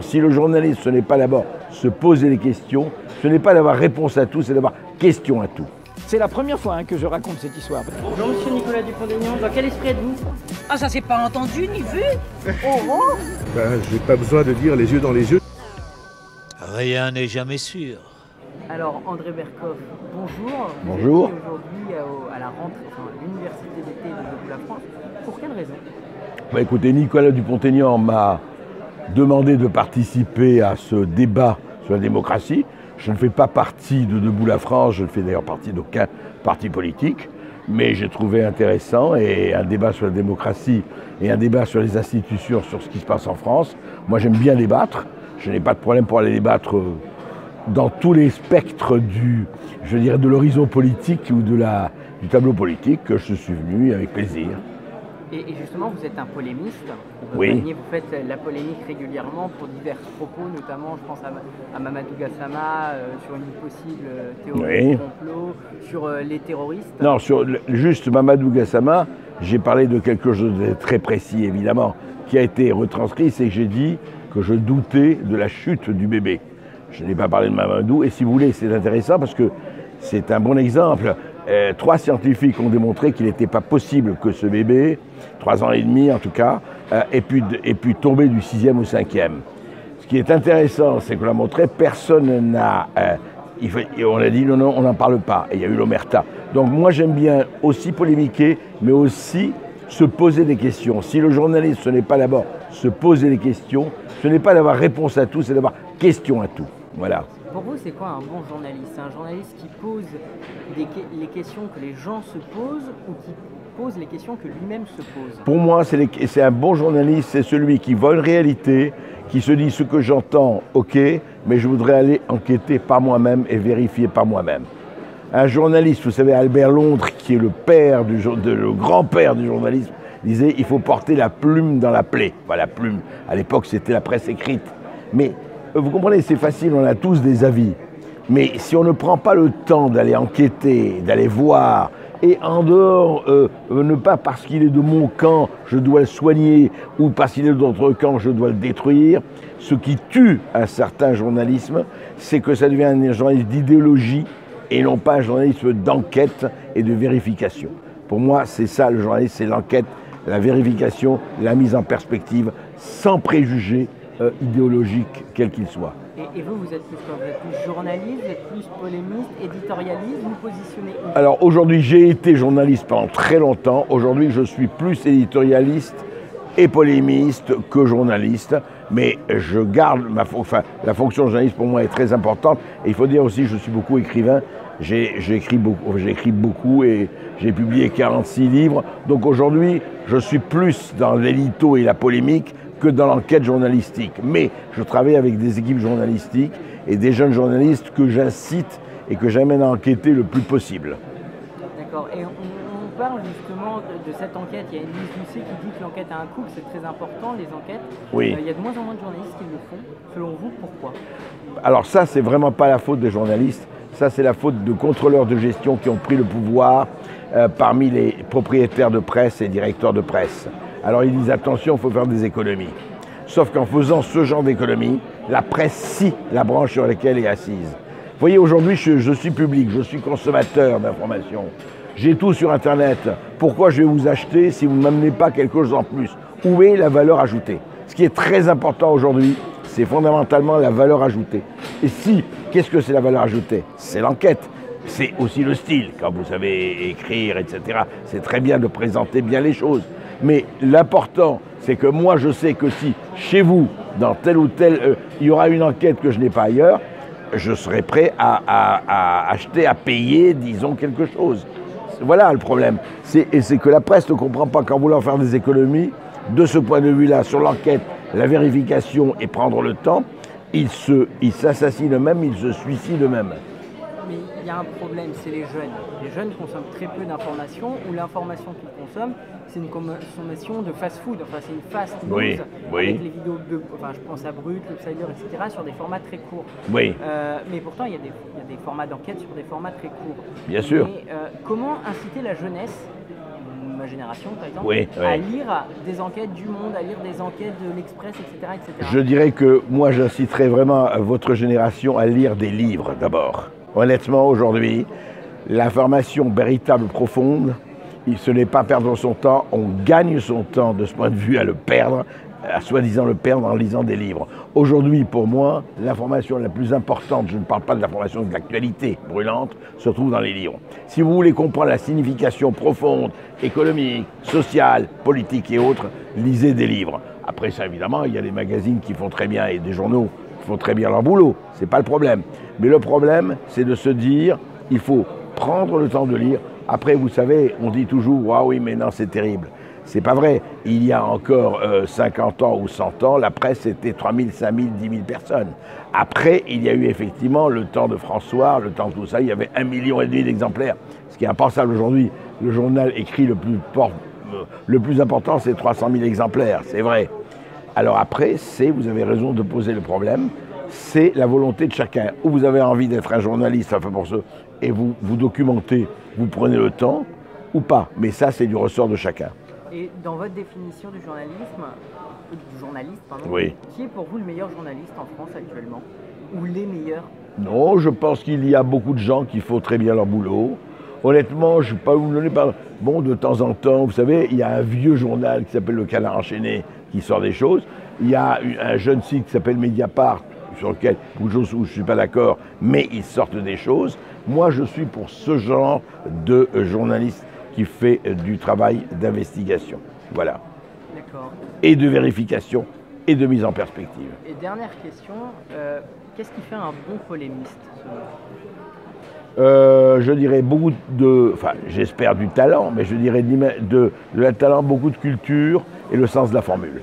Si le journaliste, ce n'est pas d'abord se poser les questions, ce n'est pas d'avoir réponse à tout, c'est d'avoir question à tout. C'est la première fois que je raconte cette histoire. Bonjour Monsieur Nicolas Dupont-Aignan, dans quel esprit êtes-vous? Ah, ça s'est pas entendu ni vu. J'ai pas besoin de dire les yeux dans les yeux. Rien n'est jamais sûr. Alors André Berkoff, bonjour. Bonjour. Vous êtes aujourd'hui à la rentrée, enfin, à l'université d'été de la France. Pour quelle raison? Écoutez, Nicolas Dupont-Aignan m'a demandé de participer à ce débat sur la démocratie. Je ne fais pas partie de Debout la France, je ne fais d'ailleurs partie d'aucun parti politique, mais j'ai trouvé intéressant et un débat sur la démocratie et un débat sur les institutions, sur ce qui se passe en France. Moi j'aime bien débattre, je n'ai pas de problème pour aller débattre dans tous les spectres de l'horizon politique ou du tableau politique, que je suis venu avec plaisir. Et justement, vous êtes un polémiste. Oui. Vous faites la polémique régulièrement pour divers propos, notamment, je pense à Mamadou Gassama, sur une possible théorie du complot, sur les terroristes. Non, juste Mamadou Gassama, j'ai parlé de quelque chose de très précis, évidemment, qui a été retranscrit, c'est que j'ai dit que je doutais de la chute du bébé. Je n'ai pas parlé de Mamadou, et si vous voulez, c'est intéressant parce que c'est un bon exemple. 3 scientifiques ont démontré qu'il n'était pas possible que ce bébé, 3 ans et demi en tout cas, ait pu tomber du 6e au 5e. Ce qui est intéressant, c'est qu'on a montré, personne n'a... on a dit non, on n'en parle pas, et il y a eu l'omerta. Donc moi j'aime bien aussi polémiquer, mais aussi se poser des questions. Si le journaliste, ce n'est pas d'abord se poser des questions, ce n'est pas d'avoir réponse à tout, c'est d'avoir question à tout. Voilà. Pour vous, c'est quoi un bon journaliste? Un journaliste qui pose les questions que les gens se posent ou qui pose les questions que lui-même se pose? Pour moi, c'est un bon journaliste, c'est celui qui voit une réalité, qui se dit ce que j'entends, ok, mais je voudrais aller enquêter par moi-même et vérifier par moi-même. Un journaliste, vous savez, Albert Londres, qui est le grand-père du journalisme, disait il faut porter la plume dans la plaie. Enfin, la plume, à l'époque, c'était la presse écrite. Mais vous comprenez, c'est facile, on a tous des avis. Mais si on ne prend pas le temps d'aller enquêter, d'aller voir, et en dehors, ne pas parce qu'il est de mon camp, je dois le soigner, ou parce qu'il est d'autre camp, je dois le détruire, ce qui tue un certain journalisme, c'est que ça devient un journalisme d'idéologie et non pas un journalisme d'enquête et de vérification. Pour moi, c'est ça le journalisme, c'est l'enquête, la vérification, la mise en perspective, sans préjugés idéologiques, quels qu'ils soient. Et vous êtes plus quoi? Vous êtes plus journaliste, vous êtes plus polémiste, éditorialiste, vous vous positionnez où? Alors aujourd'hui, j'ai été journaliste pendant très longtemps. Aujourd'hui, je suis plus éditorialiste et polémiste que journaliste. Mais je garde la fonction de journaliste pour moi est très importante. Et il faut dire aussi que je suis beaucoup écrivain. J'ai écrit beaucoup et j'ai publié 46 livres. Donc aujourd'hui, je suis plus dans l'édito et la polémique que dans l'enquête journalistique. Mais je travaille avec des équipes journalistiques et des jeunes journalistes que j'incite et que j'amène à enquêter le plus possible. D'accord. Et on parle justement de cette enquête. Il y a une liste qui dit que l'enquête a un coût, que c'est très important, les enquêtes. Oui. Il y a de moins en moins de journalistes qui le font. Selon vous, pourquoi? Alors ça, c'est vraiment pas la faute des journalistes. Ça, c'est la faute de contrôleurs de gestion qui ont pris le pouvoir parmi les propriétaires de presse et directeurs de presse. Alors ils disent attention, il faut faire des économies. Sauf qu'en faisant ce genre d'économies, la presse scie la branche sur laquelle elle est assise. Vous voyez, aujourd'hui, je suis public, je suis consommateur d'informations. J'ai tout sur Internet. Pourquoi je vais vous acheter si vous ne m'amenez pas quelque chose en plus? Où est la valeur ajoutée? Ce qui est très important aujourd'hui, c'est fondamentalement la valeur ajoutée. Et qu'est-ce que c'est la valeur ajoutée? C'est l'enquête. C'est aussi le style, quand vous savez écrire, etc. C'est très bien de présenter bien les choses. Mais l'important, c'est que moi, je sais que si, chez vous, dans tel ou tel, il y aura une enquête que je n'ai pas ailleurs, je serai prêt à acheter, à payer, disons, quelque chose. Voilà le problème. C'est que la presse ne comprend pas qu'en voulant faire des économies, de ce point de vue-là, sur l'enquête, la vérification et prendre le temps, ils s'assassinent eux-mêmes, ils se suicident eux-mêmes. Mais il y a un problème, c'est les jeunes. Les jeunes consomment très peu d'informations, ou l'information qu'ils consomment, c'est une consommation de fast-food. Enfin, c'est une fast news Oui. avec les vidéos je pense à Brut, L'Obsider, etc., sur des formats très courts. Oui. Mais pourtant, il y a des formats d'enquête sur des formats très courts. Bien sûr. Mais comment inciter la jeunesse, ma génération par exemple, Oui, oui. à lire des enquêtes du Monde, à lire des enquêtes de l'Express, etc., etc. Je dirais que moi, j'inciterais vraiment votre génération à lire des livres d'abord. Honnêtement, aujourd'hui, l'information véritable, profonde, ce n'est pas perdre son temps, on gagne son temps de ce point de vue à le perdre, à soi-disant le perdre en lisant des livres. Aujourd'hui, pour moi, l'information la plus importante, je ne parle pas de l'information de l'actualité brûlante, se trouve dans les livres. Si vous voulez comprendre la signification profonde, économique, sociale, politique et autres, lisez des livres. Après ça, évidemment, il y a des magazines qui font très bien et des journaux qui font très bien leur boulot, c'est pas le problème. Mais le problème, c'est de se dire, il faut prendre le temps de lire. Après, vous savez, on dit toujours, ah oui, mais non, c'est terrible. C'est pas vrai. Il y a encore 50 ans ou 100 ans, la presse était 3 000, 5 000, 10 000 personnes. Après, il y a eu effectivement le temps de François, le temps de tout ça, il y avait 1,5 million d'exemplaires. Ce qui est impensable aujourd'hui. Le journal écrit le plus important, c'est 300 000 exemplaires, c'est vrai. Alors après, vous avez raison de poser le problème, c'est la volonté de chacun. Ou vous avez envie d'être un journaliste, enfin pour ceux, et vous documentez, vous prenez le temps, ou pas. Mais ça, c'est du ressort de chacun. Et dans votre définition du journaliste, oui. Qui est pour vous le meilleur journaliste en France actuellement? Ou les meilleurs? Non, je pense qu'il y a beaucoup de gens qui font très bien leur boulot. Honnêtement, je ne vais pas vous donner par... Bon, de temps en temps, vous savez, il y a un vieux journal qui s'appelle Le Canard Enchaîné qui sort des choses. Il y a un jeune site qui s'appelle Mediapart, sur lequel, beaucoup de choses où je ne suis pas d'accord, mais ils sortent des choses. Moi, je suis pour ce genre de journaliste qui fait du travail d'investigation. Voilà. D'accord. Et de vérification et de mise en perspective. Et dernière question, qu'est-ce qui fait un bon polémiste je dirais beaucoup de... Enfin, j'espère du talent, mais je dirais de la talent, beaucoup de culture et le sens de la formule.